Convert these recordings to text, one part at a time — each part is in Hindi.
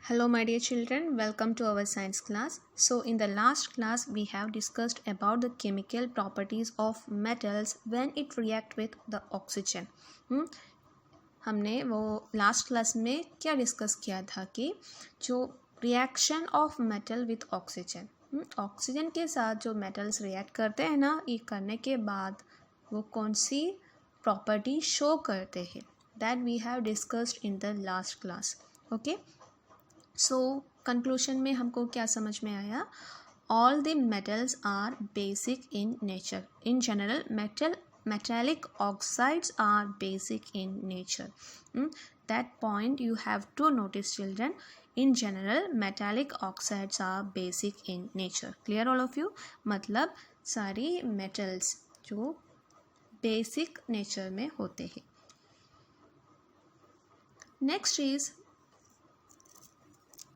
Hello my dear children, welcome to our science class. So in the last class we have discussed about the chemical properties of metals when it react with the oxygen. हमने वो लास्ट क्लास में क्या डिस्कस किया था कि जो reaction of metal with oxygen, oxygen के साथ जो मेटल्स रिएक्ट करते हैं ना, ये करने के बाद वो कौन सी प्रॉपर्टी शो करते हैं, that we have discussed in the last class. Okay, so conclusion में हमको क्या समझ में आया? All the metals are basic in nature. In general metallic oxides are basic in nature. That point you have to notice, children. In general metallic oxides are basic in nature. Clear all of you? मतलब सारी metals जो basic nature में होते हैं. Next is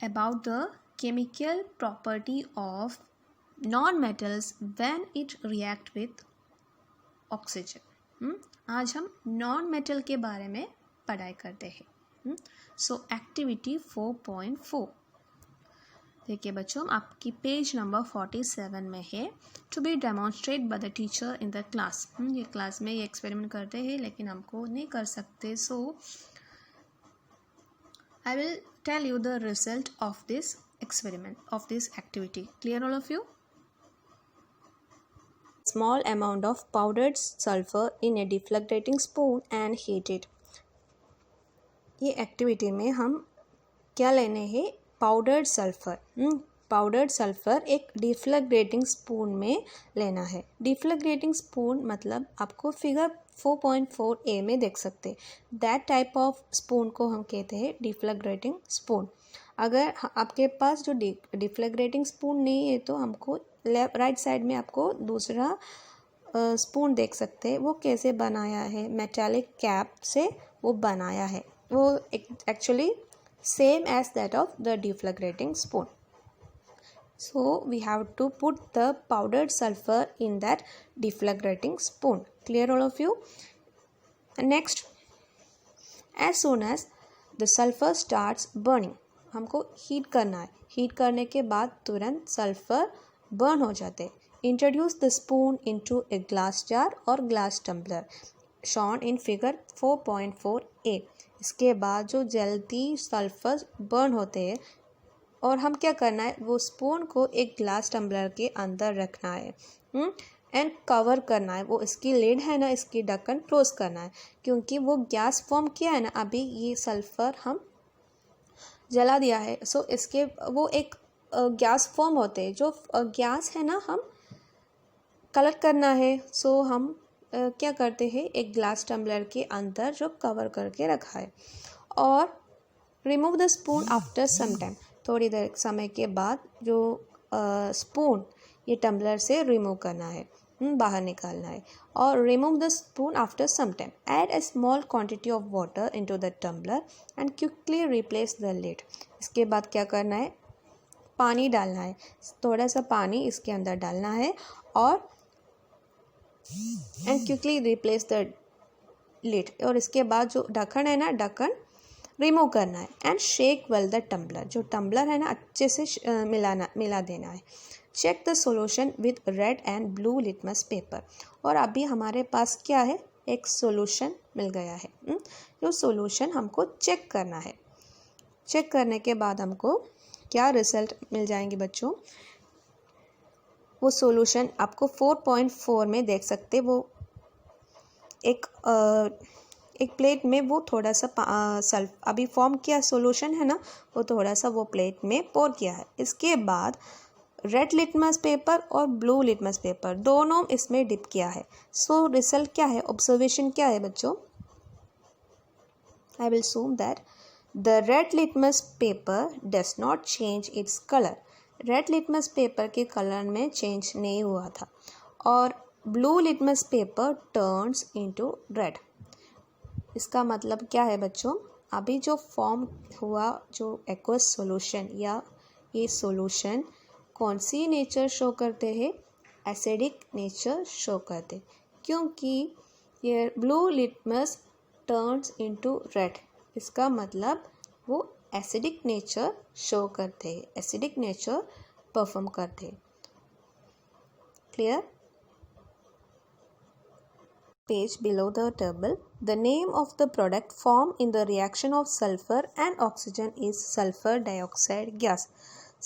about the chemical property of non-metals when it react with oxygen. आज हम नॉन मेटल के बारे में पढ़ाई करते हैं. सो एक्टिविटी 4.4 देखिए बच्चों, आपकी पेज नंबर 47 में है. To be demonstrate by the teacher in the class. ये क्लास में ये एक्सपेरिमेंट करते हैं लेकिन हमको नहीं कर सकते. So I will tell you the result of this experiment, of this activity. Clear all of you? Small amount of powdered sulfur in a deflagrating spoon and heat it. ये एक्टिविटी में हम क्या लेने हैं? Powdered sulphur. पाउडर्ड सल्फर एक डिफ्लैग्रेटिंग स्पून में लेना है. डिफ्लैग्रेटिंग स्पून मतलब आपको फिगर 4.4a में देख सकते हैं. दैट टाइप ऑफ स्पून को हम कहते हैं डिफ्लैग्रेटिंग स्पून. अगर आपके पास जो डिफ्लैग्रेटिंग स्पून नहीं है तो हमको लेफ्ट राइट साइड में आपको दूसरा स्पून देख सकते हैं. वो कैसे बनाया है? मेटालिक कैप से वो बनाया है. वो actually same as that of the deflagrating spoon. So we have to put the powdered sulphur in that deflagrating spoon. Clear all of you? Next, as soon as the sulphur starts burning, हमको हीट करना है. हीट करने के बाद तुरंत सल्फर बर्न हो जाते. Introduce the spoon into a glass jar और glass tumbler shown in figure 4.4a. इसके बाद जो जल्दी सल्फर बर्न होते हैं और हम क्या करना है, वो स्पून को एक ग्लास टम्बलर के अंदर रखना है एंड कवर करना है. वो इसकी लिड है ना, इसकी ढक्कन क्लोज करना है क्योंकि वो गैस फॉर्म किया है ना. अभी ये सल्फर हम जला दिया है. सो इसके वो एक गैस फॉर्म होते हैं. जो गैस है ना, हम कलेक्ट करना है. सो हम क्या करते हैं, एक ग्लास टम्बलर के अंदर जो कवर करके रखा है. और remove the spoon after some time, थोड़ी देर समय के बाद जो स्पून ये टम्बलर से रिमूव करना है, बाहर निकालना है. और remove the spoon after some time. Add a small quantity of water into the tumbler and quickly replace the lid. इसके बाद क्या करना है, पानी डालना है. थोड़ा सा पानी इसके अंदर डालना है और and quickly replace the lid. और इसके बाद जो ढक्कन है ना, ढक्कन रिमूव करना है and shake well the tumbler. जो टम्बलर है ना, अच्छे से मिला देना है. Check the solution with red and blue litmus paper. और अभी हमारे पास क्या है, एक सोल्यूशन मिल गया है. जो सोल्यूशन हमको चेक करना है. चेक करने के बाद हमको क्या रिजल्ट मिल जाएंगे बच्चों? वो सोल्यूशन आपको 4.4 में देख सकते. वो एक प्लेट में वो थोड़ा सा अभी फॉर्म किया सोल्यूशन है ना, वो थोड़ा सा वो प्लेट में पोर किया है. इसके बाद रेड लिटमस पेपर और ब्लू लिटमस पेपर दोनों इसमें डिप किया है. सो रिजल्ट क्या है, ऑब्जर्वेशन क्या है बच्चों? I will assume that the red litmus paper does not change its colour. Red litmus paper के कलर में चेंज नहीं हुआ था. और blue litmus paper turns into red. इसका मतलब क्या है बच्चों? अभी जो फॉर्म हुआ जो एक्वस सॉल्यूशन या ये सॉल्यूशन कौन सी नेचर शो करते हैं? एसिडिक नेचर शो करते, क्योंकि ये blue litmus turns into red. इसका मतलब वो एसिडिक नेचर शो करते हैं, एसिडिक नेचर परफॉर्म करते हैं। Clear? Page below the table, the name of the product formed in the reaction of sulfur and oxygen is sulfur dioxide gas.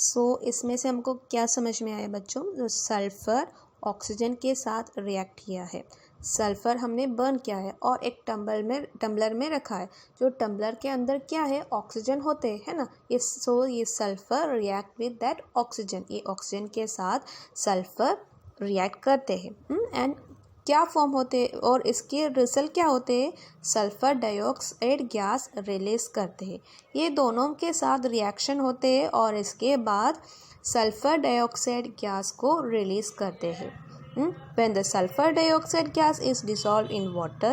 So इसमें से हमको क्या समझ में आया बच्चों? जो सल्फर ऑक्सीजन के साथ रिएक्ट किया है, सल्फर हमने बर्न किया है और एक टम्बलर में रखा है। जो टम्बलर के अंदर क्या है? ऑक्सीजन होते हैं, है ना। ये sulphur react with that oxygen, ये ऑक्सीजन के साथ सल्फर रिएक्ट करते हैं एंड क्या फॉर्म होते हैं और इसके रिजल्ट क्या होते हैं? सल्फर डाइऑक्साइड गैस रिलीज करते हैं। ये दोनों के साथ रिएक्शन होते हैं और इसके बाद सल्फर डाइऑक्साइड गैस को रिलीज करते हैं। When the sulfur dioxide gas is dissolved in water,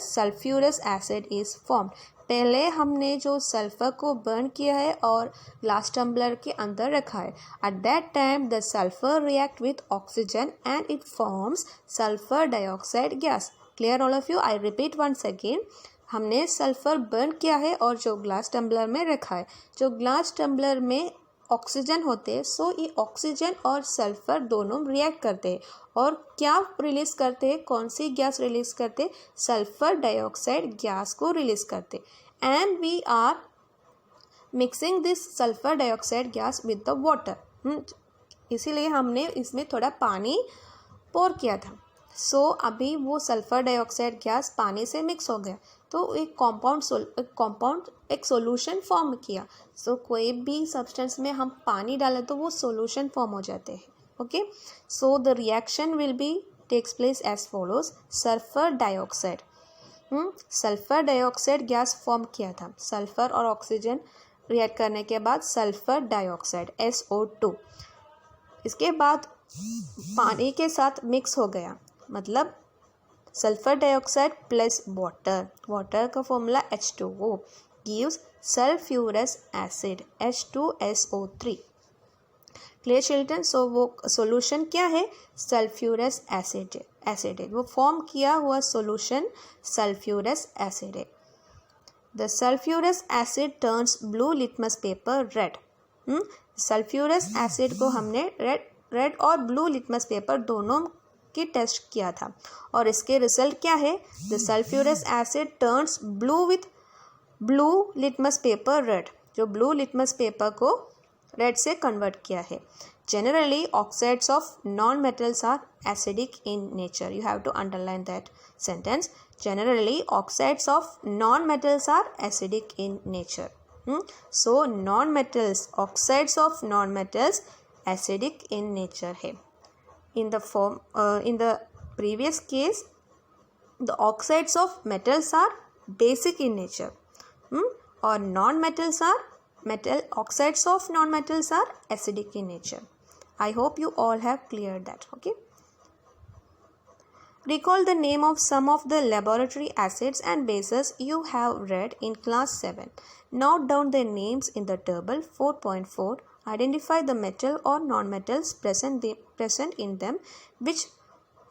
sulfurous acid is formed. पहले हमने जो सल्फर को बर्न किया है और ग्लास टम्बलर के अंदर रखा है। At that time the sulfur react with oxygen and it forms sulfur dioxide gas. Clear all of you? I repeat once again. हमने सल्फर बर्न किया है और जो ग्लास टम्बलर में रखा है, जो ग्लास टम्बलर में ऑक्सीजन होते हैं, सो ये ऑक्सीजन और सल्फर दोनों रिएक्ट करते हैं और क्या रिलीज करते हैं? कौन सी गैस रिलीज करते हैं? सल्फर डाइऑक्साइड गैस को रिलीज करते हैं। And we are mixing this sulphur dioxide gas with the water, इसीलिए हमने इसमें थोड़ा पानी पोर किया था। सो अभी वो सल्फर डाइऑक्साइड गैस पानी से मिक्स हो गया तो एक सॉल्यूशन फॉर्म किया। सो कोई भी सब्सटेंस में हम पानी डालें तो वो सॉल्यूशन फॉर्म हो जाते हैं। Okay, so the reaction will be takes place as follows. Sulphur dioxide gas form किया था, सल्फर और ऑक्सीजन रिएक्ट करने के बाद सल्फर डाइऑक्साइड SO2 इसके बाद पानी के साथ मिक्स हो गया, मतलब सल्फर डाइऑक्साइड प्लस वाटर का formula H2O gives sulphurous acid H2SO3। Clear children? So वो सॉल्यूशन क्या है? सल्फ्यूरस एसिड है, वो फॉर्म किया हुआ सॉल्यूशन सल्फ्यूरस एसिड है। The sulphurous acid turns blue litmus paper red. Sulphurous acid को हमने रेड और ब्लू लिटमस पेपर दोनों की टेस्ट किया था और इसके रिजल्ट क्या है? The sulphurous acid turns blue litmus paper red, जो ब्लू लिटमस पेपर को रेड से कन्वर्ट किया है। Generally oxides of non metals are acidic in nature. You have to underline that sentence. Generally oxides of non metals are acidic in nature. So non metals, oxides of non metals acidic in nature है। In the previous case, the oxides of metals are basic in nature, or oxides of non-metals are acidic in nature. I hope you all have cleared that. Okay. Recall the name of some of the laboratory acids and bases you have read in class 7. Note down their names in the table 4.4. Identify the metal or non-metals present in them which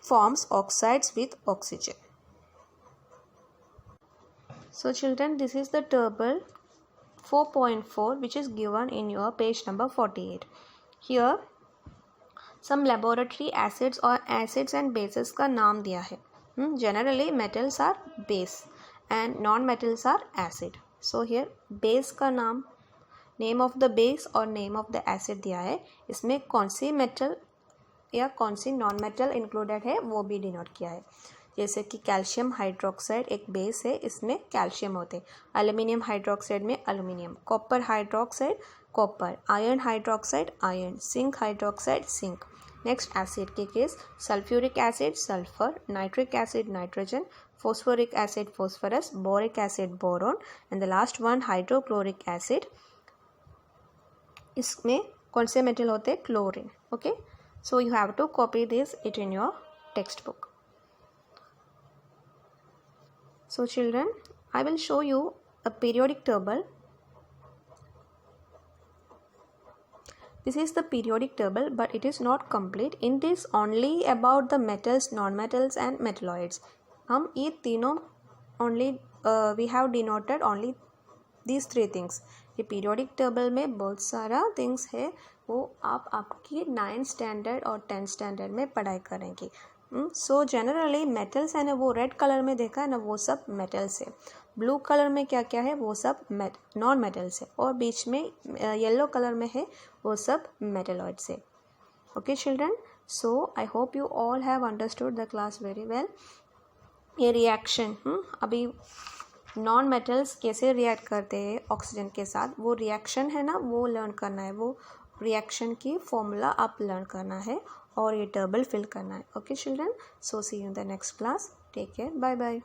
forms oxides with oxygen. So children, this is the table 4.4 which is given in your page number 48. Here some laboratory acids or acids and bases का नाम दिया है. Generally metals are base and non-metals are acid. So here base का नाम, नेम ऑफ द बेस और नेम ऑफ द एसिड दिया है। इसमें कौन सी मेटल या कौन सी नॉन मेटल इंक्लूडेड है वो भी डिनोट किया है। जैसे कि कैल्शियम हाइड्रोक्साइड एक बेस है, इसमें कैल्शियम होते हैं। एल्यूमिनियम हाइड्रोक्साइड में aluminium, copper hydroxide copper, iron hydroxide iron, zinc hydroxide zinc. Next acid के case sulphuric acid sulphur, nitric acid nitrogen, phosphoric acid phosphorus, boric acid boron and the last one hydrochloric acid. इसमें कौन से मेटल होते हैं? Chlorine. Okay, so you have to copy this it in your textbook. So children, I will show you a periodic table. This is the periodic table, but it is not complete. In this only about the metals, non-metals and metalloids. हम ये तीनों only we have denoted only these 3 things. ये पीरियोडिक टेबल में बहुत सारा थिंग्स है, वो आप आपकी 9th स्टैंडर्ड और 10th स्टैंडर्ड में पढ़ाई करेंगे। सो जनरली मेटल्स है ना, वो रेड कलर में देखा है ना, वो सब मेटल्स है। ब्लू कलर में क्या क्या है, वो सब नॉन मेटल्स है, और बीच में येलो कलर में है, वो सब मेटलॉइड्स है। Okay children, so I hope you all have understood the class very well. ये रिएक्शन अभी नॉन मेटल्स कैसे रिएक्ट करते हैं ऑक्सीजन के साथ, वो रिएक्शन है ना, वो लर्न करना है। वो रिएक्शन की फॉर्मूला आप लर्न करना है और ये टेबल फिल करना है। Okay children, so see you in the next class. Take care, bye bye.